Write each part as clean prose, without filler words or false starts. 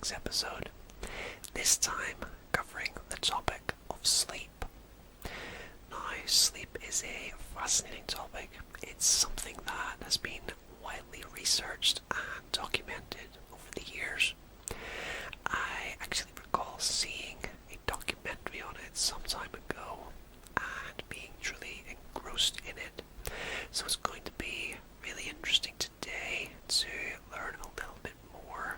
Monks episode, this time covering the topic of sleep. Now, sleep is a fascinating topic. It's something that has been widely researched and documented over the years. I actually recall seeing a documentary on it some time ago and being truly engrossed in it. So it's going to be really interesting today to learn a little bit more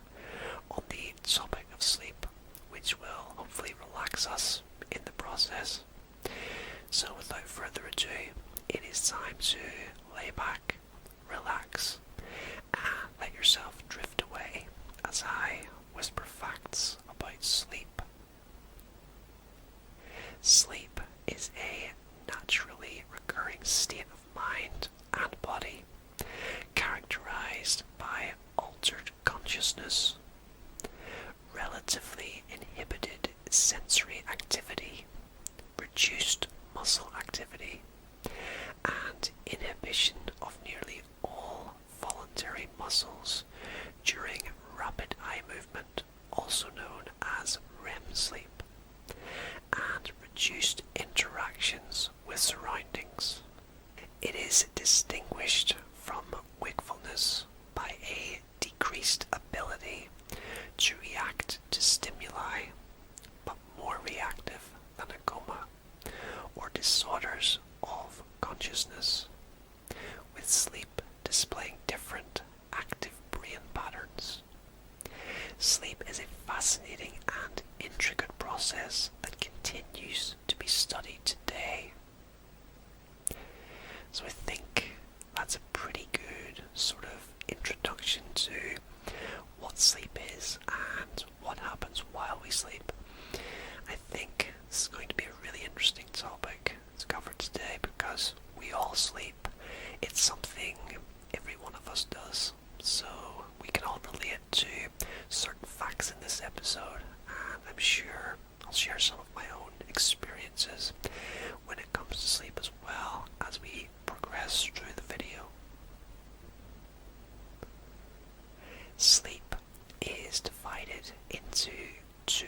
on the topic of sleep, which will hopefully relax us in the process. So without further ado, it is time to lay back, relax, and let yourself drift away as I whisper facts about sleep. Sleep is a naturally recurring state of mind and body, characterized by altered consciousness, relatively inhibited sensory activity, reduced muscle activity, and inhibition of nearly all voluntary muscles during rapid eye movement, also known as Rem sleep, and reduced interactions with surroundings. It is distinguished from wakefulness by a decreased ability to react to stimuli, but more reactive than a coma, or disorders of consciousness, with sleep displaying different active brain patterns. Sleep is a fascinating and intricate process that continues to be studied today. So I think that's a pretty good sort of introduction to what sleep is and what happens while we sleep. I think this is going to be a really interesting topic to cover today because we all sleep. It's something every one of us does, so we can all relate to certain facts in this episode, and I'm sure I'll share some of my own experiences when it comes to sleep as well as we progress through the video. Sleep is divided into two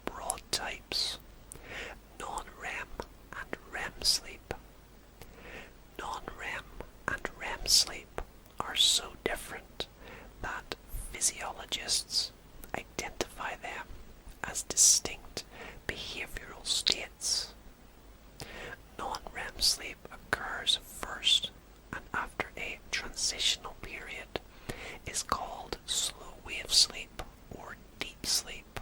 broad types: non-REM and Rem sleep. Non-REM and Rem sleep are so different that physiologists identify them as distinct behavioral states. Non-REM sleep occurs first, and after a transitional period is called slow wave sleep or deep sleep.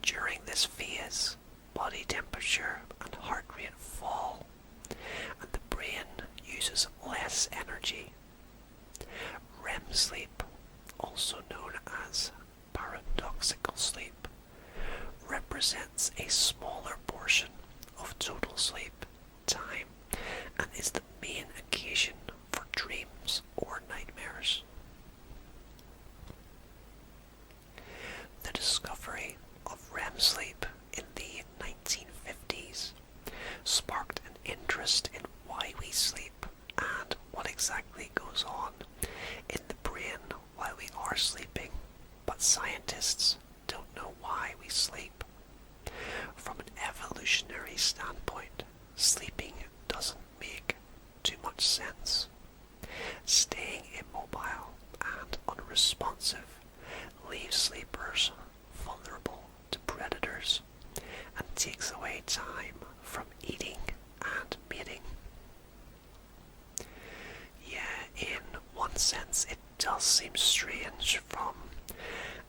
During this phase, body temperature and heart rate fall, and the brain uses less energy. Rem sleep, also known as paradoxical sleep, represents a smaller portion of total sleep time and is the main occasion for dreams or nightmares. The discovery of Rem sleep in the 1950s sparked an interest in why we sleep and what exactly goes on in the brain while we are sleeping, but scientists don't know why we sleep. From an evolutionary standpoint, sleeping doesn't make too much sense. Staying immobile and unresponsive leaves sleepers vulnerable to predators and takes away time from eating and mating. Yeah, in one sense it does seem strange from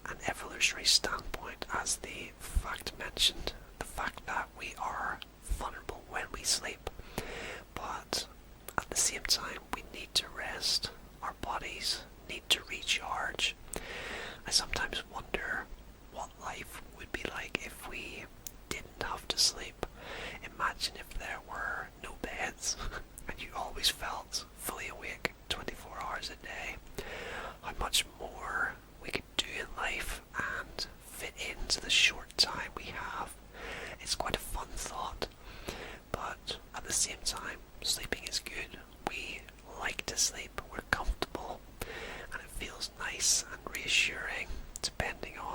an evolutionary standpoint, as the fact mentioned, the fact that we are vulnerable when we sleep, but at the same time we need to rest. Our bodies need to recharge. I sometimes wonder what life would be like if we didn't have to sleep. Imagine if there were no beds and you always felt fully awake 24 hours a day. How much more we could do in life and fit into the short time we have. It's quite a fun thought, but at the same time, sleeping is good. We like to sleep, we're comfortable, and it feels nice and reassuring depending on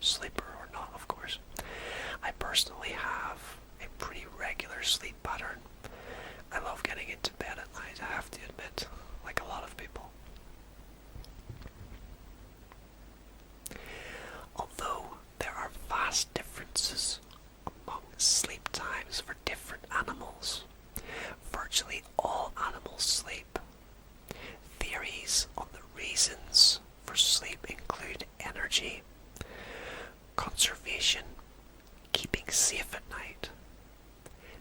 sleeper or not, of course. I personally have a pretty regular sleep pattern. I love getting into bed at night, I have to admit, like a lot of people. Although there are vast differences among sleep times for different animals, virtually all animals sleep. Theories on the reasons for sleep include energy, conservation, keeping safe at night,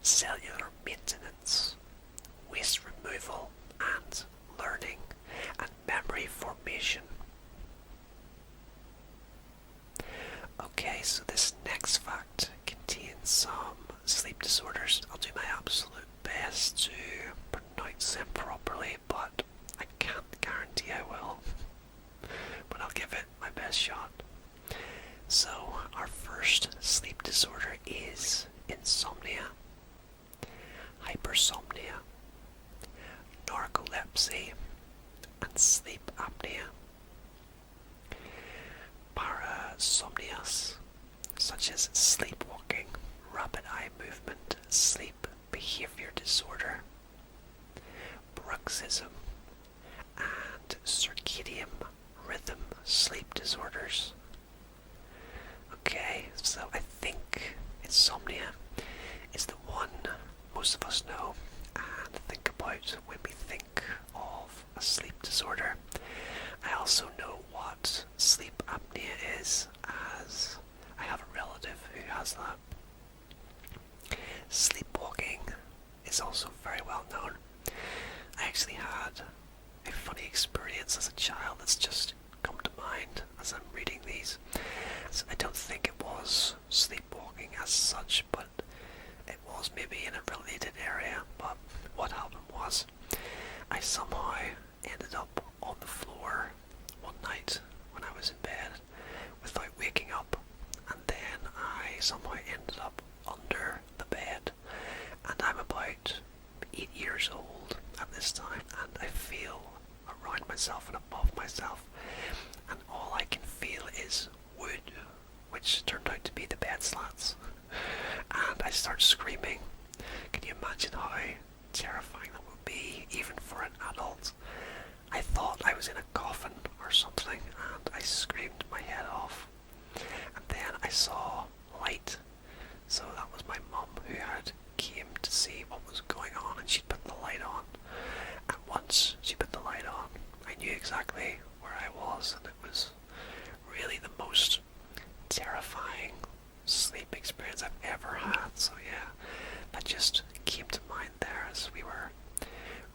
cellular maintenance, waste removal, and learning and memory formation. Okay, so this next fact contains some sleep disorders. I'll do my absolute best to pronounce them properly, but I can't guarantee I will. But I'll give it my best shot. So, our first sleep disorder is insomnia, hypersomnia, narcolepsy, and sleep apnea. Parasomnias, such as sleepwalking, rapid eye movement, sleep behavior disorder, bruxism, and circadian rhythm sleep disorders. Okay, so I think insomnia is the one most of us know and think about when we think of a sleep disorder. I also know what sleep apnea is, as I have a relative who has that. Sleepwalking is also very well known. I actually had a funny experience as a child that's just come to mind as I'm reading these. So I don't think it was sleepwalking as such, but it was maybe in a related area. But what happened was, I somehow ended up on the floor one night when I was in bed without waking up, and then I somehow ended up under the bed, and I'm about 8 years old at this time, and I feel around myself and above myself, and all I can feel is wood, which turned out to be the bed slats, and I start screaming. Can you imagine how terrifying that would be, even for an adult? I thought I was in a coffin or something, and I screamed my head off, and then I saw light. So that was my mum who had came to see what was going on, and she'd put the light on, and once she put the light on, I knew exactly where I was, and it was really the most terrifying sleep experience I've ever had. So yeah, that just came to mind there as we were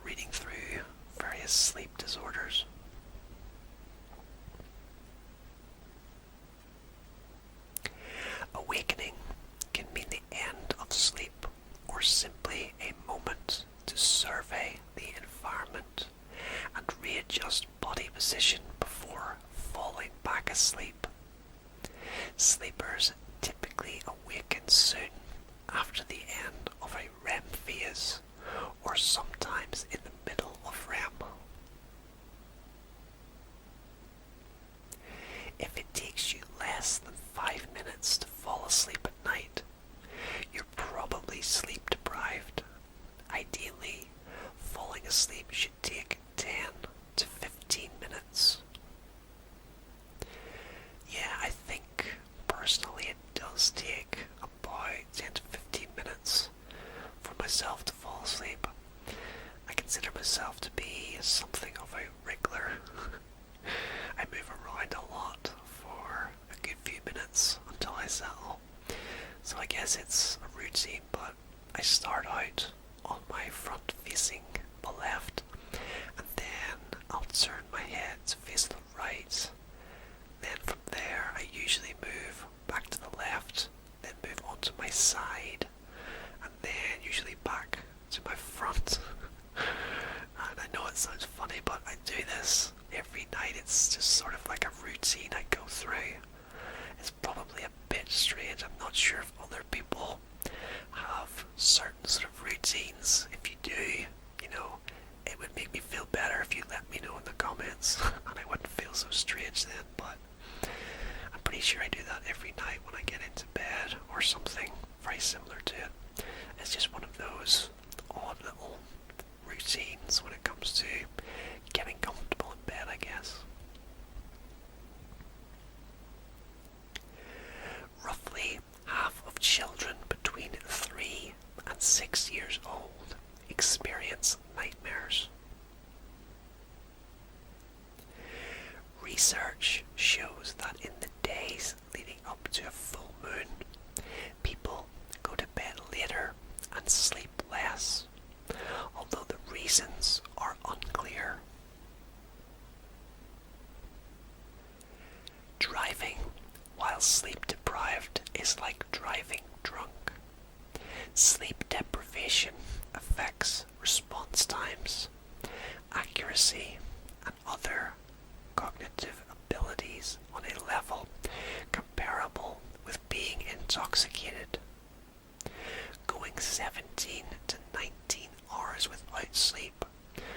reading through various sleep disorders. Awakening can mean the end of sleep, or simply a moment to survey the environment and readjust body position before falling back asleep. Sleepers typically awaken soon after the end of a REM phase, or sometimes in the middle of REM. If it takes you less than 5 minutes to fall asleep at night, you're probably sleep deprived. Ideally, falling asleep should take 10 to 15 minutes. Yeah, I think personally it does take about 10 to 15 minutes for myself to fall asleep. I consider myself to be something of a wriggler. I move around a lot for a good few minutes until I settle. So I guess it's a routine, but I start out on my front facing the left, and then I'll turn my head to face the right. Then from there I usually move back to the left, then move onto my side, and then usually back to my front. And I know it sounds funny, but I do this every night. It's just sort of like a routine I go through. It's probably a bit strange. I'm not sure if other people have certain sort of routines. If you do, you know, it would make me feel better if you let me know in the comments, and I wouldn't feel so strange then. But I'm pretty pretty sure I do that every night when I get into bed, or something very similar to it. It's just one of those odd little routines when it comes to getting comfortable in bed, I guess. Roughly half of children between 3 and 6 years old experience nightmares. Research shows that in the days leading up to a full moon, people go to bed later and sleep less, although the reasons are unclear. Driving while sleep deprived is like driving drunk. Sleep deprivation affects response times, accuracy, and other cognitive abilities on a level comparable with being intoxicated. Going 17 to 19 hours without sleep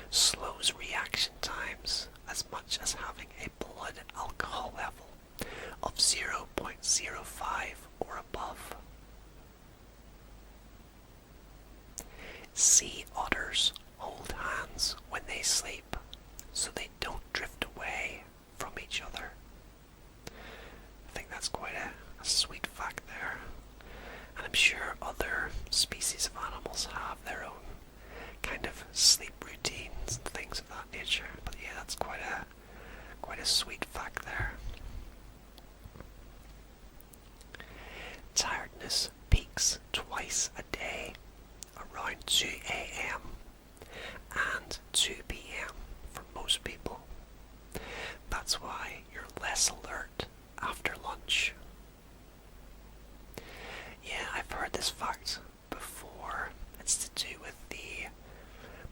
slows reaction times as much as having a blood alcohol level of 0.05 or above. Sea otters hold hands when they sleep so they don't drift away from each other. I think that's quite a sweet fact there. And I'm sure other species of animals have their own kind of sleep routines and things of that nature. But yeah, that's quite a sweet fact there. Tiredness peaks twice a day, around 2 a.m. and 2 p.m. for most people. That's why you're less alert after lunch. Yeah, I've heard this fact before. It's to do with the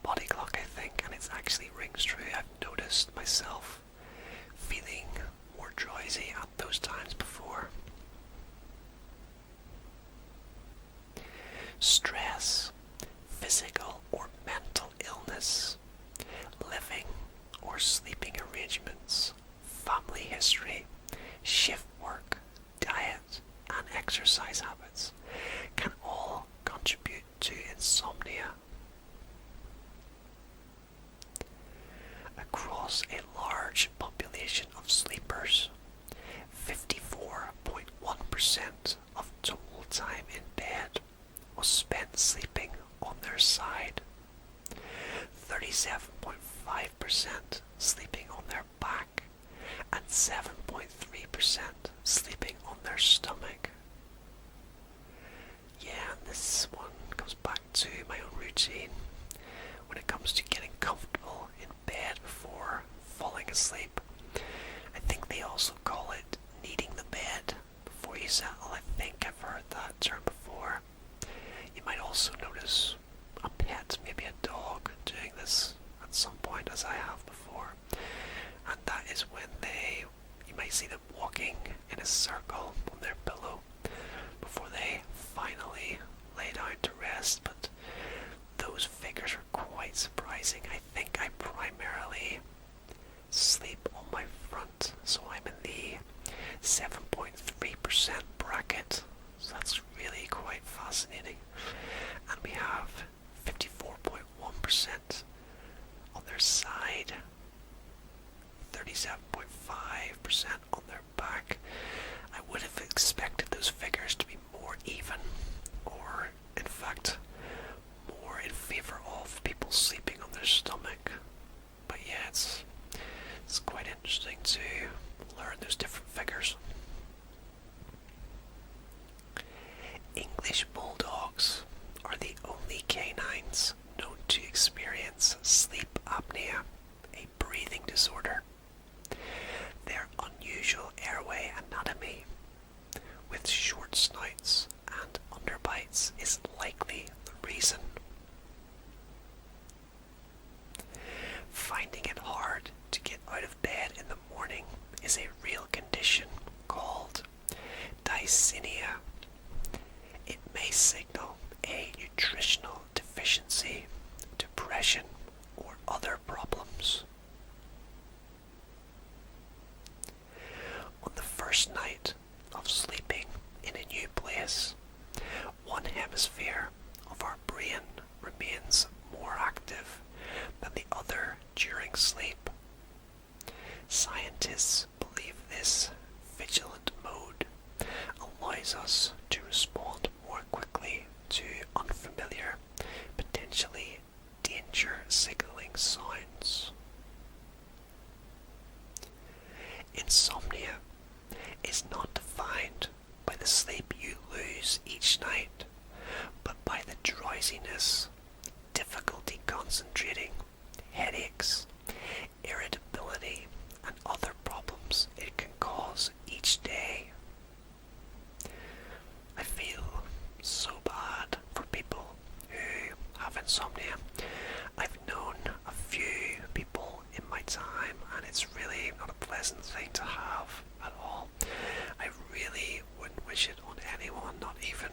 body clock, I think, and it actually rings true. I've noticed myself feeling more drowsy at those times before. Stress, physical or mental illness, living or sleeping arrangements, family history, shift work, diet, and exercise habits can all contribute to insomnia. Across a large population of sleepers, 54.1% of total time in bed was spent sleeping on their side, 37.5% sleeping on their back, and 7.3% sleeping on their stomach. Yeah, and this one comes back to my own routine when it comes to getting comfortable in bed before falling asleep. I think they also call it kneading the bed before you settle. I think I've heard that term before. You might also notice a pet, maybe a dog, doing this at some point, as I have before. And that is when you might see them walking in a circle on their pillow before they finally lay down to rest. But those figures are quite surprising. I think I primarily sleep on my front, so I'm in the 7.3% bracket. So that's really quite fascinating. And we have 54.1% on their side, 37.5% on their back. I would have expected those figures to be more even, or in fact more in favor of people sleeping on their stomach. But yeah, it's quite interesting to learn those different figures. English bulldogs are the only canines known to experience sleep apnea, a breathing disorder. Their unusual airway anatomy, with short snouts and underbites, is likely the reason. Finding it hard to get out of bed in the morning is a real condition called dysthenia. It may signal a nutritional deficiency, depression, or other problems. On the first night of sleeping in a new place. One hemisphere of our brain remains more active than the other during sleep. Scientists believe this vigilant mode allows us to respond more quickly to unfamiliar, potentially danger signaling sounds. Insomnia is not defined by the sleep you lose each night, but by the drowsiness, difficulty concentrating, headaches, irritability, and other problems it can cause each day. I feel so bad for people who have insomnia. I've known a few people in my time, and it's really not a pleasant thing to have at all. I really wouldn't wish it on anyone, not even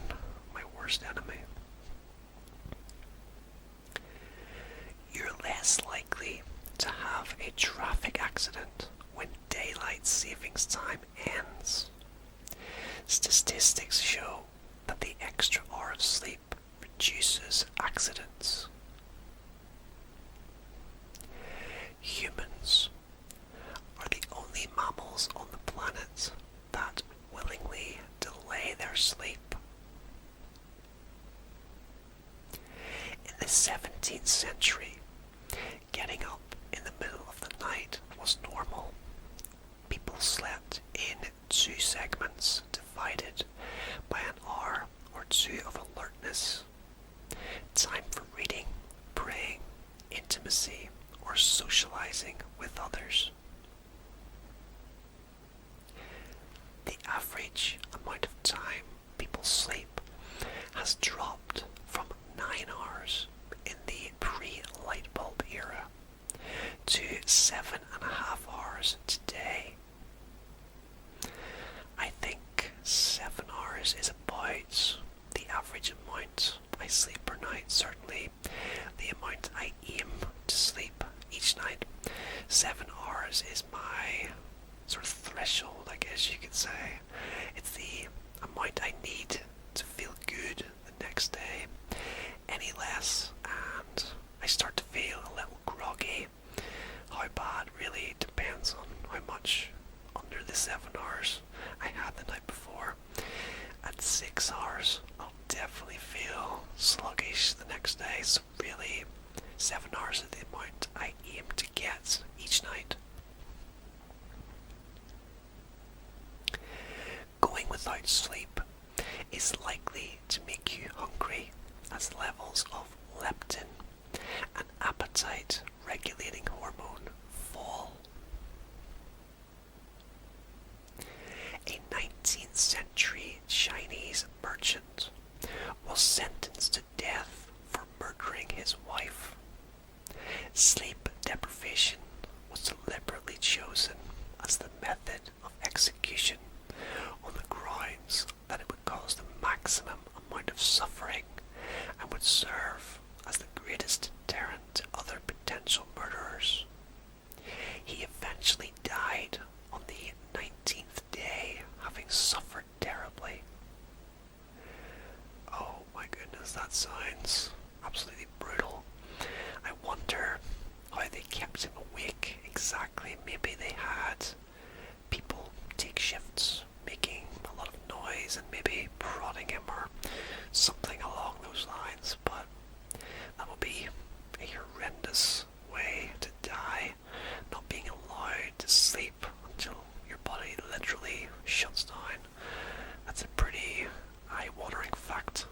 my worst enemy. You're less likely to have a traffic accident when daylight savings time ends. Statistics show that the extra hour of sleep reduces accidents. Humans are the only mammals on the planet that willingly delay their sleep. In the 17th century, getting up in the middle of the night was normal. People slept in 2 segments divided by an hour or 2 of alertness. Time for reading, praying, intimacy, or socializing with others. The average amount of time people sleep has dropped from 9 hours in the pre-light bulb era to 7.5 hours today. I think 7 hours is about the average amount I sleep per night, certainly the amount I aim to sleep each night. 7 hours is my sort of threshold, I guess you could say. It's the amount I need to feel good the next day. Any less and I start to feel a little groggy. How bad really depends on how much under the 7 hours I had the night before. At 6 hours, I'll definitely feel sluggish the next day, so really 7 hours is the amount I aim to get each night. Going without sleep is likely to make you hungry as levels of leptin, an appetite regulating hormone, fall. A 19th century Chinese merchant was sentenced to death for murdering his wife. Sleep deprivation was deliberately chosen as the method of execution on the grounds that it would cause the maximum amount of suffering and would serve as the greatest deterrent to other potential murderers. He eventually died on the 19th day, having suffered terribly. Oh my goodness, that sounds absolutely brutal. I wonder how they kept him awake exactly. Maybe they had people take shifts, making a lot of noise and maybe prodding him or something along those lines, but that would be a horrendous way to die, not being allowed to sleep until your body literally shuts down. That's a pretty eye-watering fact.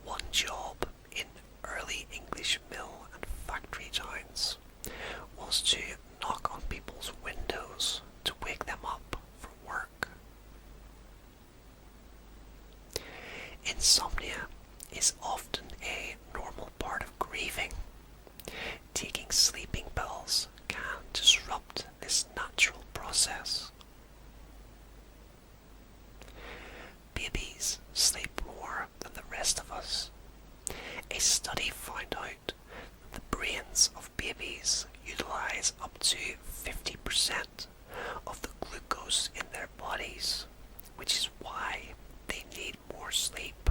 One job in early English mill and factory towns was to knock on people's windows to wake them of the glucose in their bodies, which is why they need more sleep.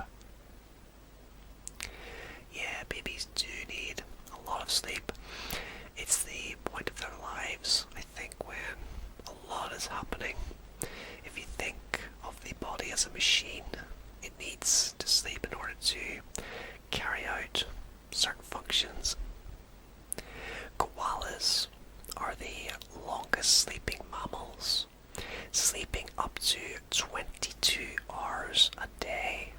Yeah, babies do need a lot of sleep. It's the point of their lives, I think, when a lot is happening. If you think of the body as a machine, it needs to sleep in order to carry out certain functions. Koalas are the longest sleeping mammals, sleeping up to 22 hours a day.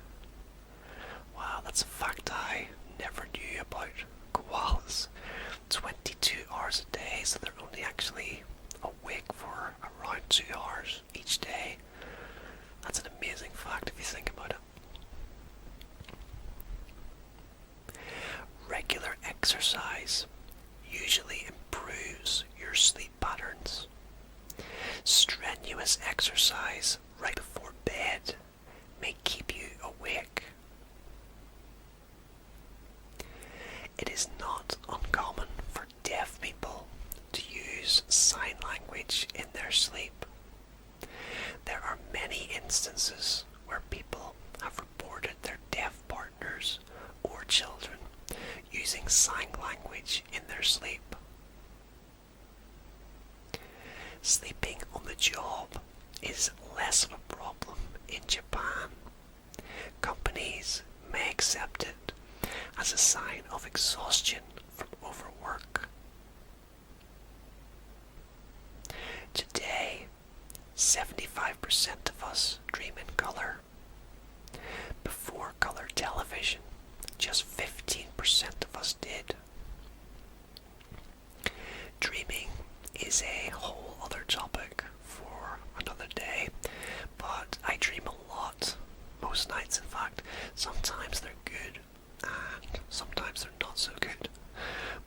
Wow, that's a fact I never knew about koalas. 22 hours a day, so they're only actually awake for around 2 hours each day. That's an amazing fact if you think about it. Regular exercise usually improves your sleep patterns. Strenuous exercise right before bed may keep you awake. It is not uncommon for deaf people to use sign language in their sleep. There are many instances where people have reported their deaf partners or children using sign language in their sleep. Sleeping on the job is less of a problem in Japan. Companies may accept it as a sign of exhaustion from overwork. Today, 75% of us dream in color. Before color television, just 15% of us did. Dreaming is a whole other topic for another day, but I dream a lot, most nights in fact. Sometimes they're good, and sometimes they're not so good,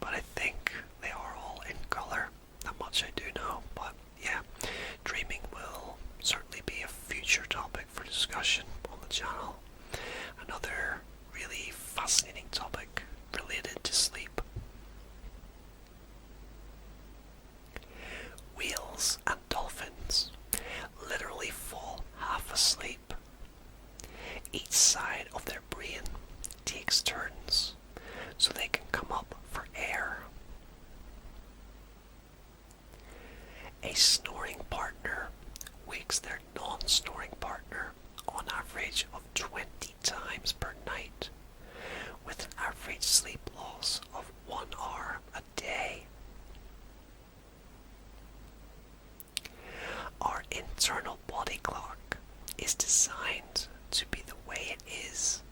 but I think they are all in color. That much I do know, but yeah, dreaming will certainly be a future topic for discussion on the channel. Another really fascinating topic related to sleep. Whales and dolphins literally fall half asleep. Each side of their brain takes turns so they can come up for air. A snoring partner wakes their non-snoring partner on average of 20 times per night, with an average sleep loss of 1 hour a day. Our internal body clock is designed to be the way it is,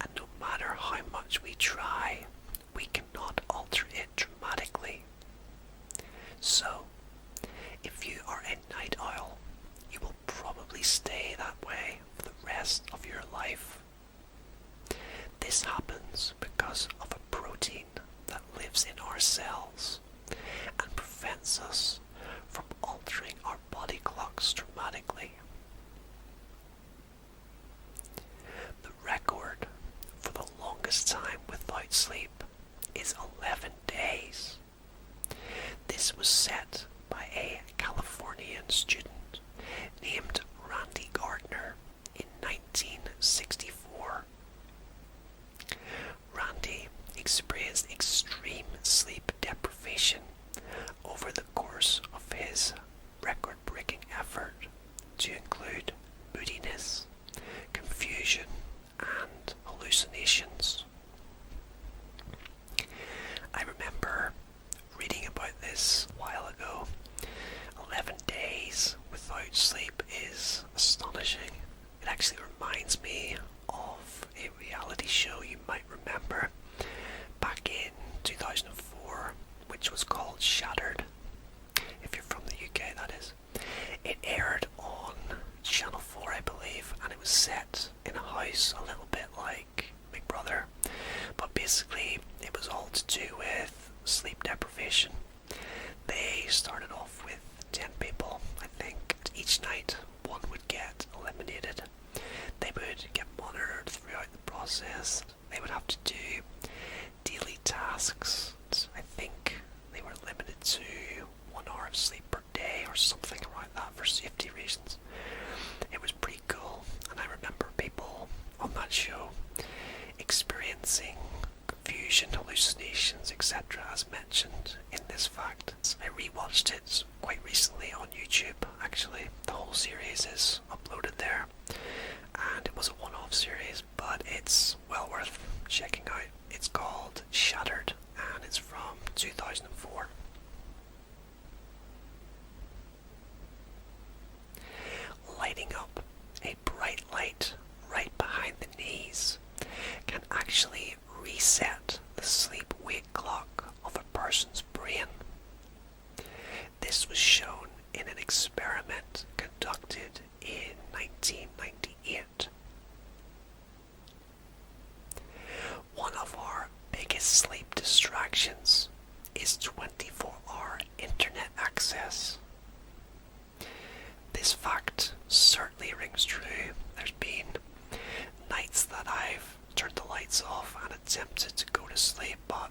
and no matter how much we try, we cannot alter it dramatically. So, if you are a night owl, you will probably stay that way for the rest of your life. This happens because of a protein that lives in our cells and prevents us from altering our body clocks dramatically. The record for the longest time without sleep is 11 days. This was set by a Californian student named Randy Gardner in 1964. Randy experienced extreme sleep deprivation over the course of his record-breaking effort to include moodiness, confusion, and hallucinations. I remember reading about this a while ago. 11 days without sleep is astonishing. It actually reminds me of a reality show you might remember back in 2004, which was called Shattered. If you're from the UK, that is. It aired on Channel 4, I believe, and it was set in a house a little bit like Big Brother. But basically, it was all to do with sleep deprivation. They started off with 10 people, I think. Each night, one would get eliminated. They would get monitored throughout the process. They would have to do daily tasks. I think they were limited to 1 hour of sleep per day or something like that for safety reasons. It was pretty cool, and I remember people on that show experiencing confusion, hallucinations, etc. as mentioned in this fact. I rewatched it quite recently on YouTube, actually. The whole series is uploaded there, and it was a one-off series, but it's well worth checking out. It's called Shattered, and it's from 2004. Lighting up a bright light right behind the knees can actually reset the sleep-wake clock of a person's brain. This was shown in an experiment conducted in 1998. One of our biggest sleep distractions is 24-hour internet access. This fact certainly rings true. There's been nights that I've turned the lights off and attempted to go to sleep, but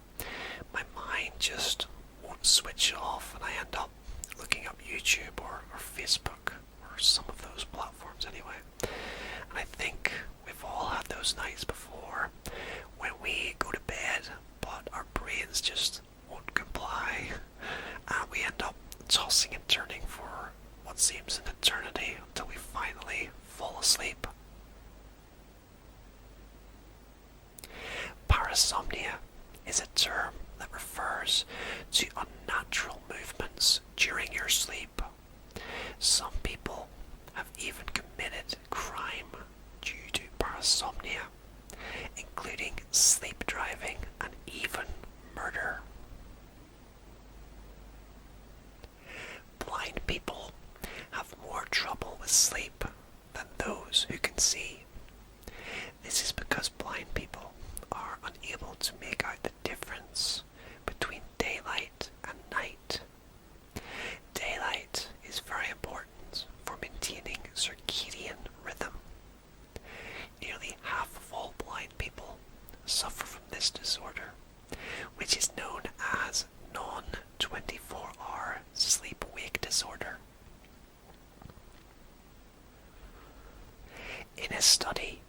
my mind just won't switch off, and I end up looking up YouTube or Facebook or some of those platforms anyway. And I think we've all had those nights before when we go to bed but our brains just won't comply, and we end up tossing and turning for what seems an eternity until we finally fall asleep. Parasomnia is a term that refers to unnatural movements during your sleep. Some people have even committed crime due to parasomnia, including sleep driving and even murder. Blind people have more trouble with sleep than those who can see. This is because blind people are unable to make out the difference between daylight and night. Daylight is very important for maintaining circadian rhythm. Nearly half of all blind people suffer from this disorder, which is known as non-24-hour sleep-wake disorder. In a study,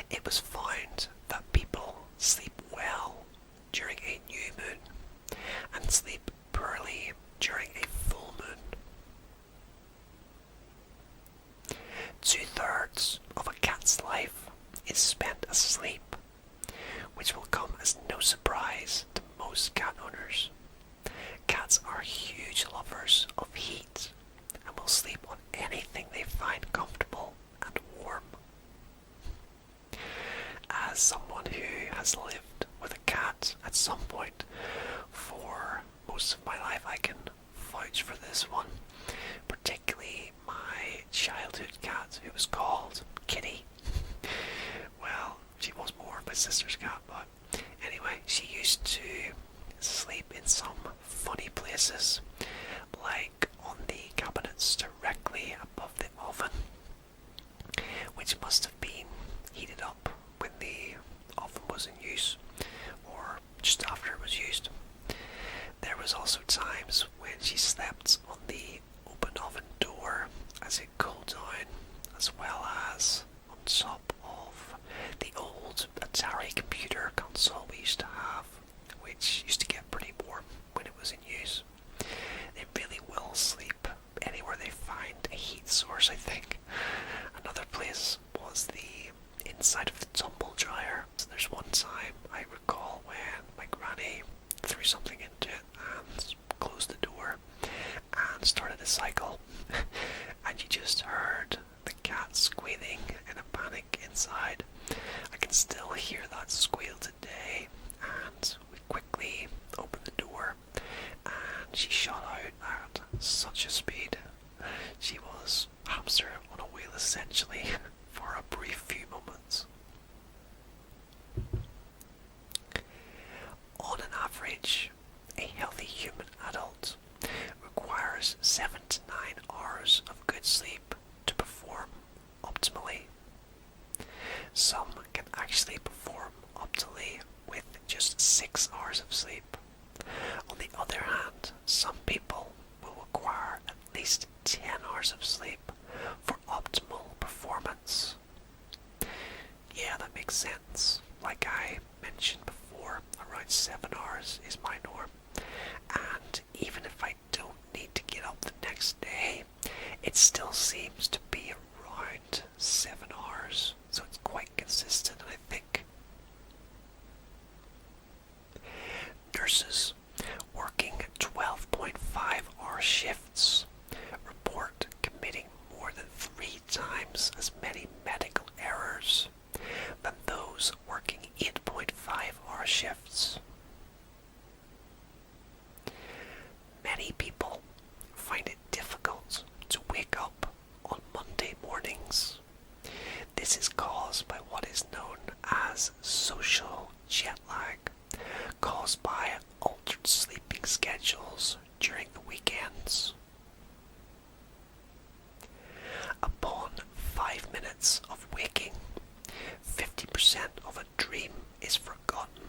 it was found that people sleep well during a new moon and sleep poorly during a full moon. 2/3 of a cat's life is spent asleep, which will come as no surprise to most cat owners. Cats are huge lovers of heat and will sleep on anything they find comfortable and warm. As someone who has lived with a cat at some point for most of my life, I can vouch for this one, particularly my childhood cat who was called Kitty. Well, she was more of my sister's cat, but anyway, she used to sleep in some funny places, like on the cabinets directly above the oven, which must have been heated up when the oven was in use, or just after it was used. There was also times when she slept on the open oven door as it cooled down, as well as on top of the old Atari computer console we used to have, which used to get pretty warm when it was in use. They really will sleep anywhere they find a heat source, I think. Another place was the inside of the tumble dryer. So there's one time I recall when my granny threw something into it and closed the door and started a cycle, and you just heard the cat squealing in a panic inside. I can still hear that squeal today, and we quickly opened the door and she shot out at such a speed. She was a hamster on a wheel essentially for a brief few moments. On an average, a healthy human adult requires 7 to 9 hours of good sleep to perform optimally. Some can actually perform optimally with just 6 hours of sleep. On the other hand, some people will require at least 10 hours of sleep for optimal performance. Yeah, that makes sense. Like I mentioned before, around 7 hours is my norm. And even if I don't need to get up the next day, it still seems to be around 7 hours. So it's quite consistent, and I think nurses working 12.5-hour shifts report committing more than 3 times as many medical errors than those working 8.5-hour shifts. Many people find it difficult to wake up on Monday mornings. This is caused by what is known as social jet lag, caused by altered sleeping schedules during the weekends. Upon 5 minutes of waking, 50% of a dream is forgotten.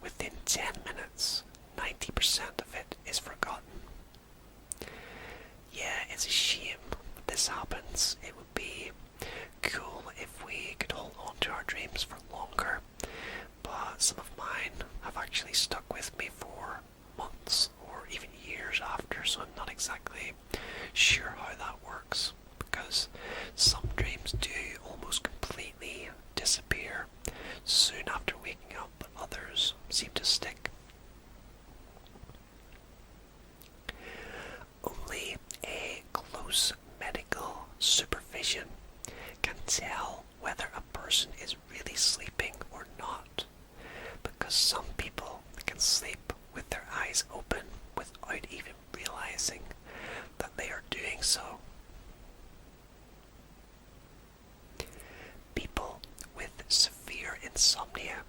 Within 10 minutes, 90% of it is forgotten. Yeah, it's a shame that this happens. It would be cool if we could hold on to our dreams for longer, but some of mine have actually stuck with me for months or even years after, so I'm not exactly sure how that works, because some dreams do almost completely disappear soon after waking up, but others seem to stick. Only a close medical supervision can tell whether a person is really sleeping or not, because some people can sleep with their eyes open without even realizing that they are doing so. People with severe insomnia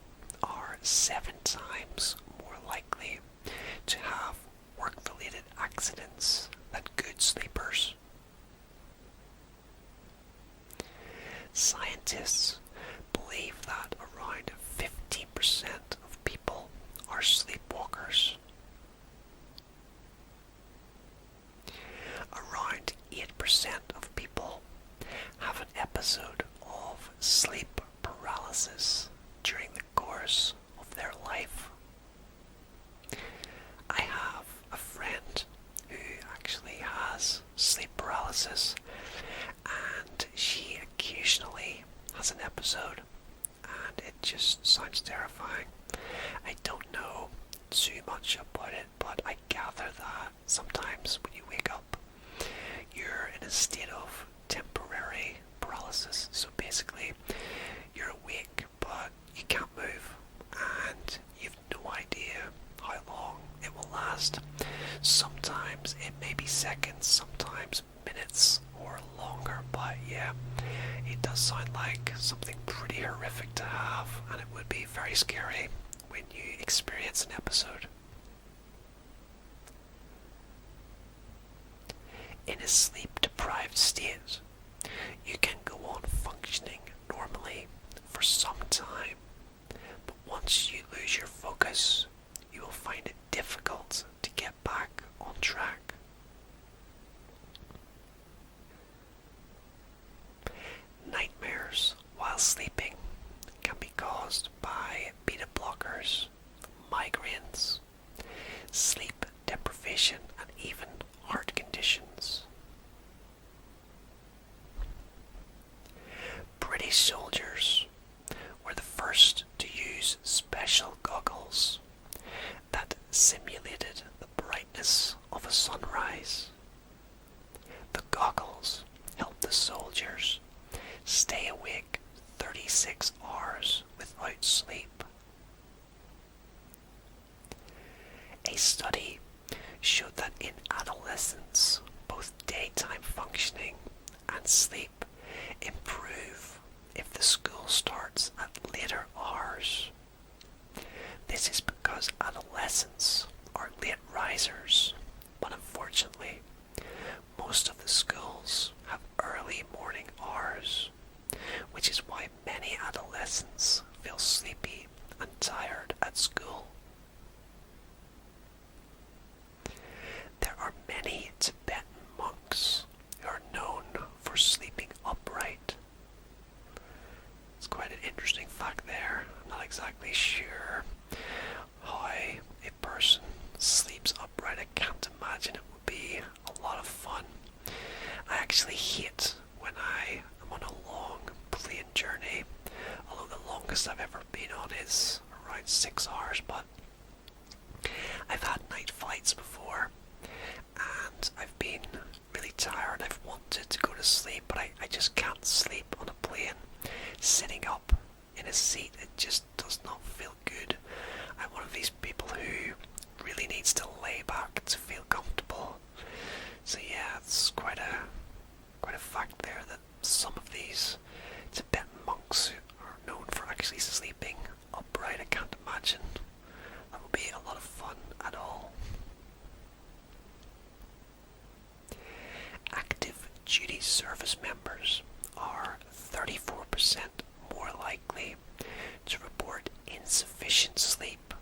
are 7 times more likely to have work-related accidents than good sleepers. Scientists believe that around 15% of people are sleepwalkers. Around 8% of people have an episode of sleep paralysis during the course of their life. I have a friend who actually has sleep paralysis, and she occasionally has an episode, and it just sounds terrifying. I don't know too much about it, but I gather that sometimes when you wake up, you're in a state of temporary paralysis. So basically, you're awake, but you can't move, and you've no idea how long it will last. Sometimes it may be seconds, sometimes minutes or longer, but yeah, it does sound like something pretty horrific to have, and it would be very scary when you experience an episode. In a sleep-deprived state, you can go on functioning normally for some time, but once you lose your focus, you will find it difficult to get back on track. Nightmares while sleeping can be caused by beta blockers, migraines, sleep deprivation, and even heart conditions. British soldiers were the first to use special goggles that simulated the brightness of a sunrise. The goggles helped the soldiers stay awake 36 hours without sleep. A study showed that in adolescence, both daytime functioning and sleep improve if the actually hate when I am on a long plane journey, although the longest I've ever been on is around 6 hours, but I've had night flights before, and I've been really tired. I've wanted to go to sleep, but I just can't sleep on a plane. Sitting up in a seat, it just does not feel good. I'm one of these people who really needs to lay back to feel comfortable. So yeah, it's quite a fact there that some of these Tibetan monks are known for actually sleeping upright. I can't imagine that would be a lot of fun at all. Active duty service members are 34% more likely to report insufficient sleep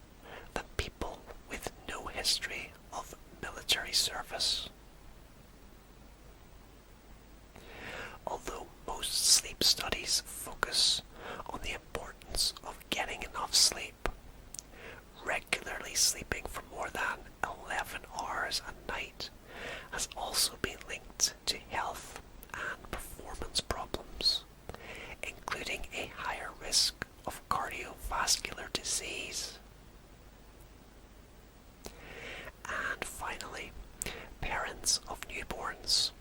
than people with no history of military service. Although most sleep studies focus on the importance of getting enough sleep, regularly sleeping for more than 11 hours a night has also been linked to health and performance problems, including a higher risk of cardiovascular disease. And finally, parents of newborns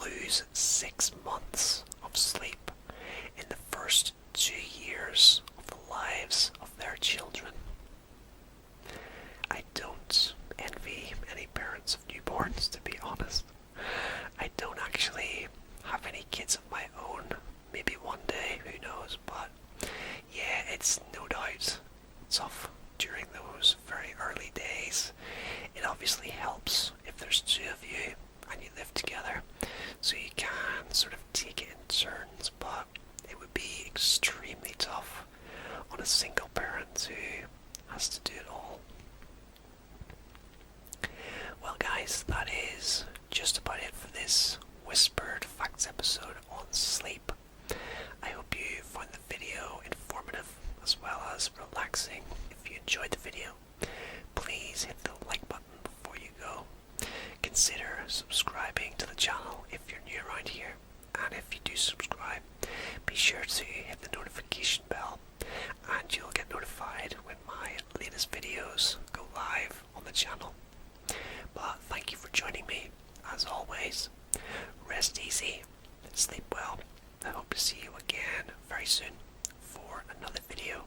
lose 6 months of sleep in the first 2 years of the lives of their children. I don't envy any parents of newborns, to be honest. I don't actually have any kids of my own. Maybe one day, who knows, but yeah, it's no doubt tough during those very early days. It obviously helps if there's 2 of you and you live together, so you can sort of take it in turns, but it would be extremely tough on a single parent who has to do it all. Well guys, that is just about it for this Whispered Facts episode on sleep. I hope you found the video informative as well as relaxing. If you enjoyed the video, please hit the like button before you go. Consider subscribing to the channel if you're new around here, and if you do subscribe, be sure to hit the notification bell and you'll get notified when my latest videos go live on the channel. But thank you for joining me. As always, rest easy, sleep well. I hope to see you again very soon for another video.